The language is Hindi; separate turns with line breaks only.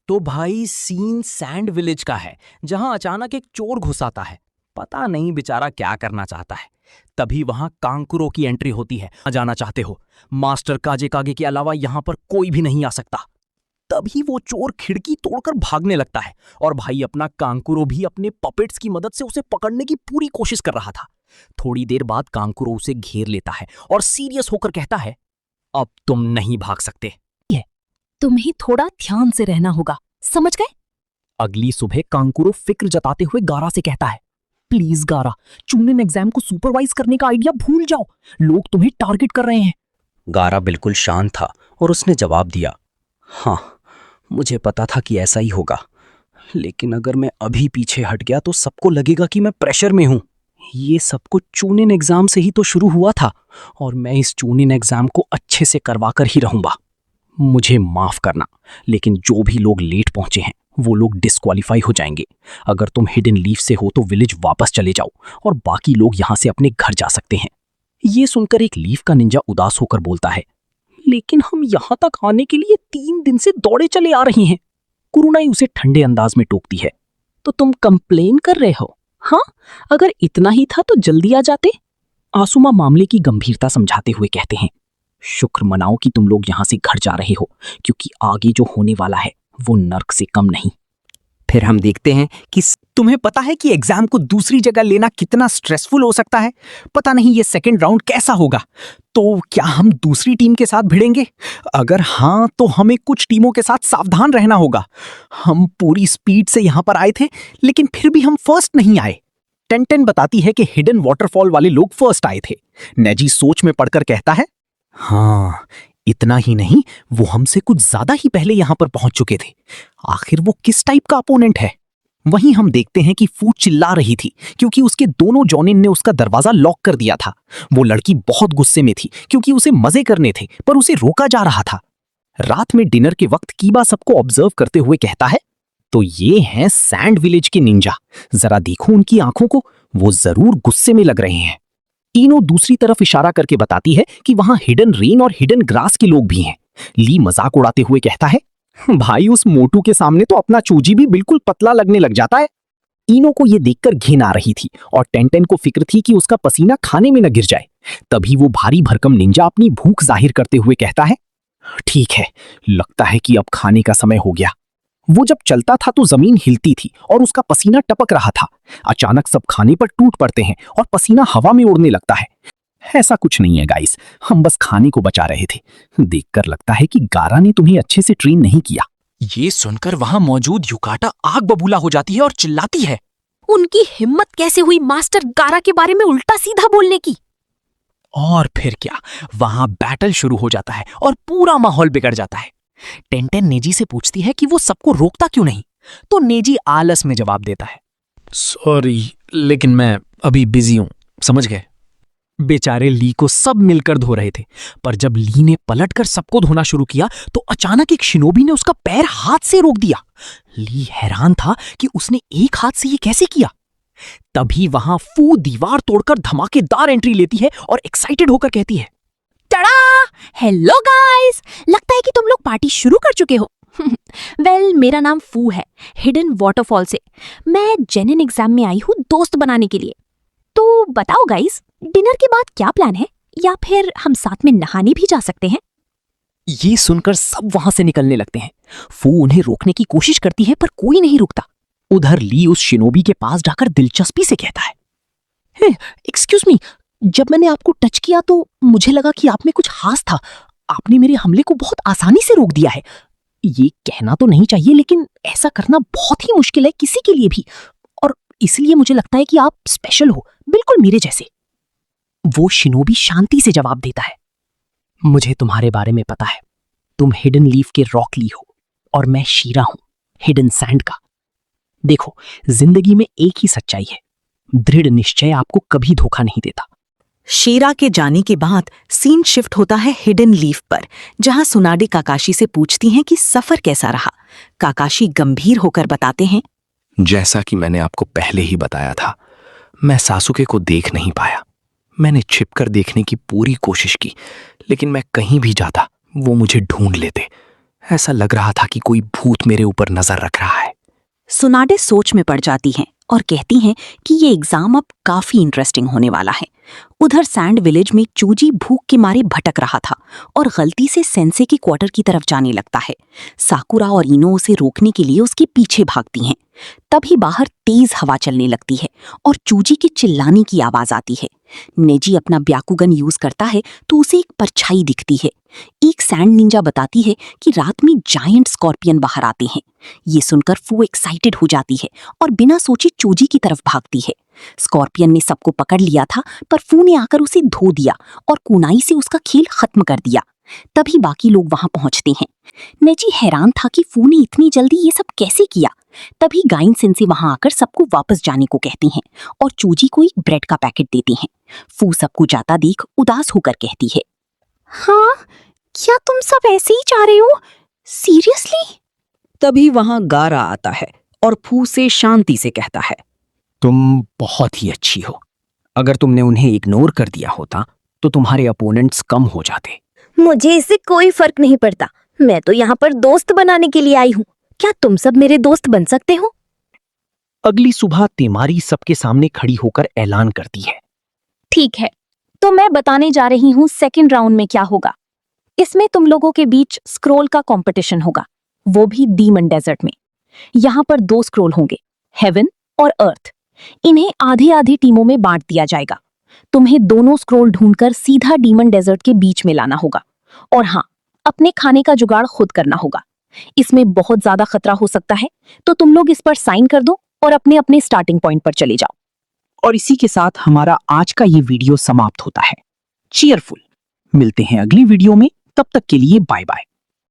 तो भाई सीन सैंड विलेज का है, जहां अचानक एक चोर घुस आता है। पता नहीं बेचारा क्या करना चाहता है। तभी वहां कांकुरो की एंट्री होती है। जाना चाहते हो, मास्टर काजे कागे के अलावा यहां पर कोई भी नहीं आ सकता। तभी वो चोर खिड़की तोड़कर भागने लगता है और भाई अपना कांकुरो भी अपने पपेट्स की मदद से उसे पकड़ने की पूरी कोशिश कर रहा था। थोड़ी देर बाद कांकुरो उसे घेर लेता है और सीरियस होकर कहता है, अब तुम नहीं भाग सकते।
तुम्हें थोड़ा ध्यान से रहना होगा, समझ गए?
अगली सुबह कांकुरो फिक्र जताते हुए गारा से कहता है, प्लीज गारा, चूनिन एग्जाम को सुपरवाइज करने का आइडिया भूल जाओ, लोग तुम्हें टारगेट कर रहे हैं।
गारा बिल्कुल शांत था और उसने जवाब दिया, हाँ, मुझे पता था कि ऐसा ही होगा, लेकिन अगर मैं अभी पीछे हट गया तो सबको लगेगा कि मैं प्रेशर में हूं। ये सब कुछ चूनिन एग्जाम से ही तो शुरू हुआ था और मैं इस चूनिन एग्जाम को अच्छे से करवाकर ही रहूंगा। मुझे माफ करना, लेकिन जो भी लोग लेट पहुंचे हैं वो लोग डिस्क्वालीफाई हो जाएंगे। अगर तुम हिडन लीफ से हो तो विलेज वापस चले जाओ और बाकी लोग यहां से अपने घर जा सकते हैं। ये सुनकर एक लीफ का निंजा उदास होकर बोलता है, लेकिन हम यहां तक आने के लिए 3 दिन से दौड़े चले आ रही हैं। कुरुनाई उसे ठंडे अंदाज में टोकती है, तो तुम कंप्लेन कर रहे हो? हाँ, अगर इतना ही था तो जल्दी आ जाते। आसुमा मामले की गंभीरता समझाते हुए कहते हैं, शुक्र मनाओ कि तुम लोग यहां से घर जा रहे हो, क्योंकि आगे जो होने वाला है वो नर्क से कम नहीं।
फिर हम देखते हैं कि तुम्हें पता है कि एग्जाम को दूसरी जगह लेना कितना स्ट्रेसफुल हो सकता है। पता नहीं ये सेकंड राउंड कैसा होगा। तो क्या हम दूसरी टीम के साथ भिड़ेंगे? अगर हाँ, तो हमें कुछ टीमों के साथ सावधान रहना होगा। हम पूरी स्पीड से यहां पर आए थे, लेकिन फिर भी हम फर्स्ट नहीं आए। टेंटेन बताती है कि हिडन वाटरफॉल वाले लोग फर्स्ट आए थे। नेजी सोच में पड़कर कहता है, हाँ, इतना ही नहीं, वो हमसे कुछ ज्यादा ही पहले यहां पर पहुंच चुके थे। आखिर वो किस टाइप का अपोनेंट है? वहीं हम देखते हैं कि फू चिल्ला रही थी क्योंकि उसके दोनों जॉनिन ने उसका दरवाजा लॉक कर दिया था। वो लड़की बहुत गुस्से में थी क्योंकि उसे मजे करने थे, पर उसे रोका जा रहा था। रात में डिनर के वक्त कीबा सबको ऑब्जर्व करते हुए कहता है, तो ये हैं सैंड विलेज के निंजा। जरा देखो उनकी आंखों को, वो जरूर गुस्से में लग रहे हैं। इनो दूसरी तरफ इशारा करके बताती है कि वहां हिडन रेन और हिडन ग्रास के लोग भी हैं। ली मजाक उड़ाते हुए कहता है, भाई उस मोटू के सामने तो अपना चूजी भी बिल्कुल पतला लगने लग जाता है। इनो को यह देखकर घिन आ रही थी और टेंटेन को फिक्र थी कि उसका पसीना खाने में न गिर जाए। तभी वो भारी भरकम निंजा अपनी भूख जाहिर करते हुए कहता है, ठीक है, लगता है कि अब खाने का समय हो गया। वो जब चलता था तो जमीन हिलती थी और उसका पसीना टपक रहा था। अचानक सब खाने पर टूट पड़ते हैं और पसीना हवा में उड़ने लगता है। ऐसा कुछ नहीं है गाइस, हम बस खाने को बचा रहे थे। देखकर लगता है कि गारा ने तुम्हें अच्छे से ट्रेन नहीं किया।
ये सुनकर वहां मौजूद युकाटा आग बबूला हो जाती है और चिल्लाती है,
उनकी हिम्मत कैसे हुई मास्टर गारा के बारे में उल्टा सीधा बोलने की?
और फिर क्या, वहां बैटल शुरू हो जाता है और पूरा माहौल बिगड़ जाता है। टेंटेन नेजी से पूछती है कि वो सबको रोकता क्यों नहीं, तो नेजी आलस में जवाब देता है, सॉरी, लेकिन मैं अभी बिजी हूं, समझ गए। बेचारे ली को सब मिलकर धो रहे थे, पर जब ली ने पलटकर सबको धोना शुरू किया तो अचानक एक शिनोबी ने उसका पैर हाथ से रोक दिया। ली हैरान था कि उसने एक हाथ से ये कैसे किया। तभी वहां फू दीवार तोड़कर धमाकेदार एंट्री लेती है और एक्साइटेड होकर कहती है,
टड़ा! हेलो गाइस, लगता है कि तुम लोग पार्टी शुरू कर चुके हो। वेल, मेरा नाम फू है, हिडन वाटरफॉल से। मैं जेनिन एग्जाम में आई हूँ दोस्त बनाने के लिए। तो बताओ गाइस, डिनर के बाद क्या प्लान है, या फिर हम साथ में नहाने भी जा सकते हैं?
ये सुनकर सब वहां से निकलने लगते हैं। फू उन्हें रोकने की कोशिश करती है पर कोई नहीं रुकता। उधर ली उस शिनोबी के पास जाकर दिलचस्पी से कहता है, एक्सक्यूज मी, जब मैंने आपको टच किया तो मुझे लगा कि आप में कुछ खास था। आपने मेरे हमले को बहुत आसानी से रोक दिया है। ये कहना तो नहीं चाहिए, लेकिन ऐसा करना बहुत ही मुश्किल है किसी के लिए भी, और इसलिए मुझे लगता है कि आप स्पेशल हो, बिल्कुल मेरे जैसे। वो शिनोबी शांति से जवाब देता है, मुझे तुम्हारे बारे में पता है। तुम हिडन लीफ के रॉक ली हो और मैं शीरा हूं, हिडन सैंड का। देखो, जिंदगी में एक ही सच्चाई है, दृढ़ निश्चय आपको कभी धोखा नहीं देता।
शीरा के जाने के बाद सीन शिफ्ट होता है हिडन लीफ पर, जहां सुनाडे काकाशी से पूछती हैं कि सफर कैसा रहा। काकाशी गंभीर होकर बताते हैं,
जैसा कि मैंने आपको पहले ही बताया था, मैं सासुके को देख नहीं पाया। मैंने छिपकर देखने की पूरी कोशिश की, लेकिन मैं कहीं भी जाता वो मुझे ढूंढ लेते। ऐसा लग रहा था कि कोई भूत मेरे ऊपर नजर रख रहा है।
सुनाडे सोच में पड़ जाती हैं और कहती हैं कि ये एग्जाम अब काफी इंटरेस्टिंग होने वाला है। उधर सैंड विलेज में चूजी भूख के मारे भटक रहा था और गलती से सेंसे के क्वार्टर की तरफ जाने लगता है। साकुरा और इनो उसे रोकने के लिए उसके पीछे भागती हैं। तभी बाहर तेज हवा चलने लगती है और चूजी के चिल्लाने की आवाज आती है। नेजी अपना ब्याकुगन यूज करता है तो उसे एक परछाई दिखती है। एक सैंड निंजा बताती है कि रात में जायंट स्कॉर्पियन बाहर आते हैं। ये सुनकर फू एक्साइटेड हो जाती है और बिना सोचे चूजी की तरफ भागती है। स्कॉर्पियन ने सबको पकड़ लिया था पर फू ने आकर उसे धो दिया और कुनाई से उसका खेल खत्म कर दिया। तभी बाकी लोग वहां पहुंचते हैं। नेजी हैरान था कि फू ने इतनी जल्दी ये सब कैसे किया। तभी गाइन सेंसे वहां आकर सबको वापस जाने को कहती हैं और चूजी को एक ब्रेड का पैकेट देती हैं। फू सबको जाता देख उदास होकर कहती है,
हाँ, क्या तुम सब ऐसे ही जा रहे हो? सीरियसली?
तभी वहां गारा आता है और फू से शांति से कहता है,
तुम बहुत ही अच्छी हो। अगर तुमने उन्हें इग्नोर कर दिया होता तो तुम्हारे अपोनेंट्स कम हो जाते।
मुझे इससे कोई फर्क नहीं पड़ता। मैं तो यहाँ पर दोस्त बनाने के लिए आई हूँ। क्या तुम सब मेरे दोस्त बन सकते हो?
अगली सुबह तिमारी सबके सामने खड़ी होकर ऐलान करती है,
ठीक है, तो मैं बताने जा रही हूँ सेकंड राउंड में क्या होगा। इसमें तुम लोगों के बीच स्क्रोल का कंपटीशन होगा, वो भी डीमन डेजर्ट में। यहाँ पर 2 स्क्रोल होंगे, हेवन और अर्थ। इन्हें आधी आधी टीमों में बांट दिया जाएगा। तुम्हें दोनों स्क्रोल ढूंढकर सीधा डीमन डेजर्ट के बीच में लाना होगा। और हाँ, अपने खाने का जुगाड़ खुद करना होगा। इसमें बहुत ज्यादा खतरा हो सकता है, तो तुम लोग इस पर साइन कर दो और अपने अपने स्टार्टिंग पॉइंट पर चले जाओ।
और इसी के साथ हमारा आज का ये वीडियो समाप्त होता है। चीयरफुल। मिलते हैं अगली वीडियो में, तब तक के लिए बाय बाय।